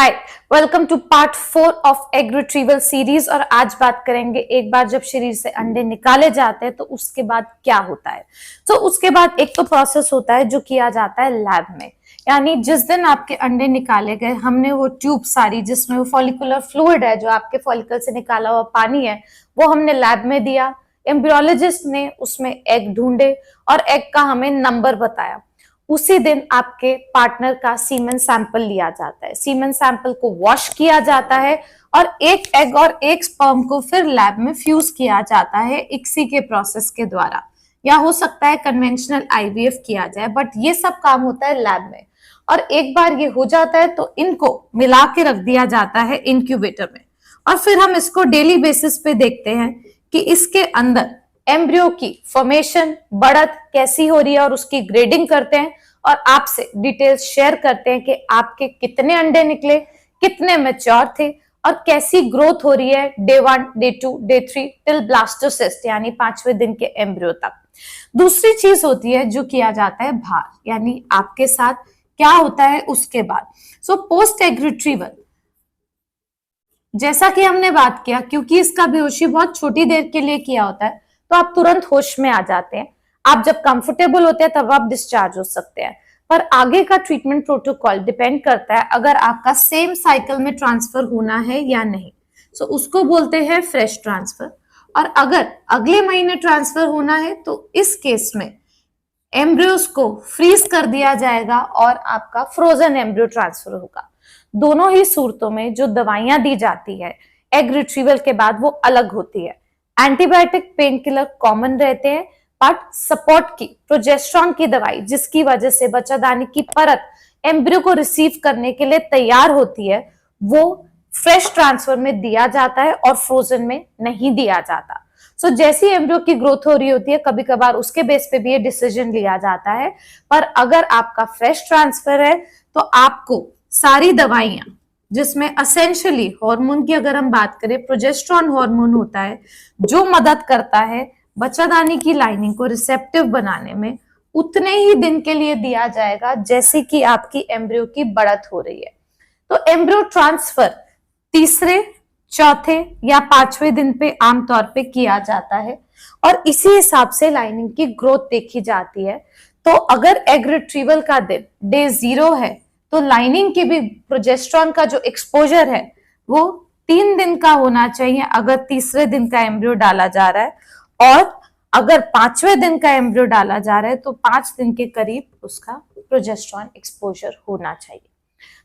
Hi, welcome to part 4 of egg retrieval series. और आज बात करेंगे एक बार जब शरीर से अंडे निकाले जाते हैं तो उसके बाद क्या होता है। तो उसके बाद एक तो प्रोसेस होता है जो किया जाता है लैब में, यानी जिस दिन आपके अंडे निकाले गए हमने वो ट्यूब सारी जिसमें वो फॉलिकुलर फ्लूइड है, जो आपके फॉलिकल से निकाला हुआ पानी है, वो हमने लैब में दिया। एम्ब्रियोलॉजिस्ट ने उसमें एग ढूंढे और एग का हमें नंबर बताया। उसी दिन आपके पार्टनर का सीमेन सैंपल लिया जाता है। सीमेन सैंपल को वॉश किया जाता है और एक एग और एक स्पर्म को फिर लैब में फ्यूज किया जाता है इक्सी के प्रोसेस के द्वारा, या हो सकता है कन्वेंशनल आईवीएफ किया जाए, बट ये सब काम होता है लैब में। और एक बार ये हो जाता है तो इनको मिला के रख दिया जाता है इंक्यूबेटर में, और फिर हम इसको डेली बेसिस पे देखते हैं कि इसके अंदर एम्ब्रियो की फॉर्मेशन, बढ़त कैसी हो रही है, और उसकी ग्रेडिंग करते हैं और आपसे डिटेल्स शेयर करते हैं कि आपके कितने अंडे निकले, कितने मैच्योर थे और कैसी ग्रोथ हो रही है day 1, day 2, day 3 till blastocyst यानी 5वें दिन के एम्ब्रियो तक। दूसरी चीज होती है जो किया जाता है भार, यानी आपके साथ क्या होता है उसके बाद। सो पोस्ट एग रिट्रीवल, जैसा कि हमने बात किया, क्योंकि इसका बेहोशी बहुत छोटी देर के लिए किया होता है तो आप तुरंत होश में आ जाते हैं। आप जब कंफर्टेबल होते हैं तब आप डिस्चार्ज हो सकते हैं, पर आगे का ट्रीटमेंट प्रोटोकॉल डिपेंड करता है अगर आपका सेम साइकिल में ट्रांसफर होना है या नहीं। सो उसको बोलते हैं फ्रेश ट्रांसफर। और अगर अगले महीने ट्रांसफर होना है तो इस केस में एम्ब्रियोस को फ्रीज कर दिया जाएगा और आपका फ्रोजन एम्ब्रियो ट्रांसफर होगा। दोनों ही सूरतों में जो दवाइयां दी जाती है एग रिट्रीवल के बाद वो अलग होती है। एंटीबायोटिक, पेन किलर कॉमन रहते हैं, बट सपोर्ट की प्रोजेस्टेरॉन की दवाई जिसकी वजह से बच्चादानी की परत एम्ब्रियो को रिसीव करने के लिए तैयार होती है, वो फ्रेश ट्रांसफर में दिया जाता है और फ्रोजन में नहीं दिया जाता। सो जैसी एम्ब्रियो की ग्रोथ हो रही होती है कभी कभार उसके बेस पे भी ये डिसीजन लिया जाता है, पर अगर आपका फ्रेश ट्रांसफर है तो आपको सारी दवाइयां, जिसमें असेंशियली हार्मोन की अगर हम बात करें, प्रोजेस्टेरॉन हार्मोन होता है जो मदद करता है बच्चादानी की लाइनिंग को रिसेप्टिव बनाने में, उतने ही दिन के लिए दिया जाएगा जैसे कि आपकी एम्ब्रियो की बढ़त हो रही है। तो एम्ब्रियो ट्रांसफर तीसरे, चौथे या 5वें दिन पे आमतौर पे किया जाता है और इसी हिसाब से लाइनिंग की ग्रोथ देखी जाती है। तो अगर एग रिट्रीवल का दिन डे 0 है तो लाइनिंग की भी प्रोजेस्टेरॉन का जो एक्सपोजर है वो 3 दिन का होना चाहिए अगर तीसरे दिन का एम्ब्रियो डाला जा रहा है, और अगर 5वें दिन का एम्ब्रियो डाला जा रहा है तो 5 दिन के करीब उसका प्रोजेस्टेरॉन एक्सपोजर होना चाहिए।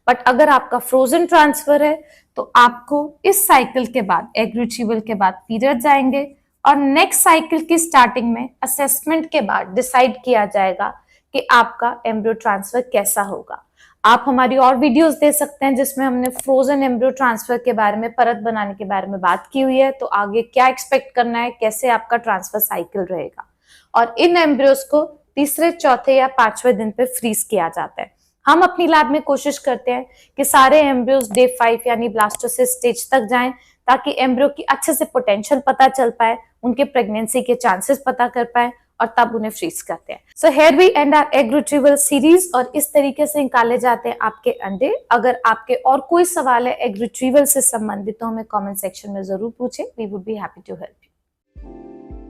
बट अगर आपका फ्रोजन ट्रांसफर है तो आपको इस साइकिल के बाद, एग रिट्रीवल के बाद पीरियड जाएंगे और नेक्स्ट साइकिल की स्टार्टिंग में असेसमेंट के बाद डिसाइड किया जाएगा कि आपका एम्ब्रियो ट्रांसफर कैसा होगा। आप हमारी और वीडियोस दे सकते हैं जिसमें हमने फ्रोजन एम्ब्रियो ट्रांसफर के बारे में, परत बनाने के बारे में बात की हुई है, तो आगे क्या एक्सपेक्ट करना है, कैसे आपका ट्रांसफर साइकिल रहेगा। और इन एम्ब्रियोस को तीसरे, चौथे या 5वें दिन पे फ्रीज किया जाता है। हम अपनी लैब में कोशिश करते हैं कि सारे एम्ब्रियोस डे 5 यानी ब्लास्टोसिस स्टेज तक जाएं, ताकि एम्ब्रियो की अच्छे से पोटेंशियल पता चल पाए, उनके प्रेगनेंसी के चांसेस पता कर पाए और तब उन्हें फ्रीज करते हैं। So here we end our egg retrieval series, और इस तरीके से निकाले जाते हैं आपके अंडे। अगर आपके और कोई सवाल है एग रिट्रीवल से संबंधित तो हमें कमेंट सेक्शन में जरूर पूछें, we would be happy to help you.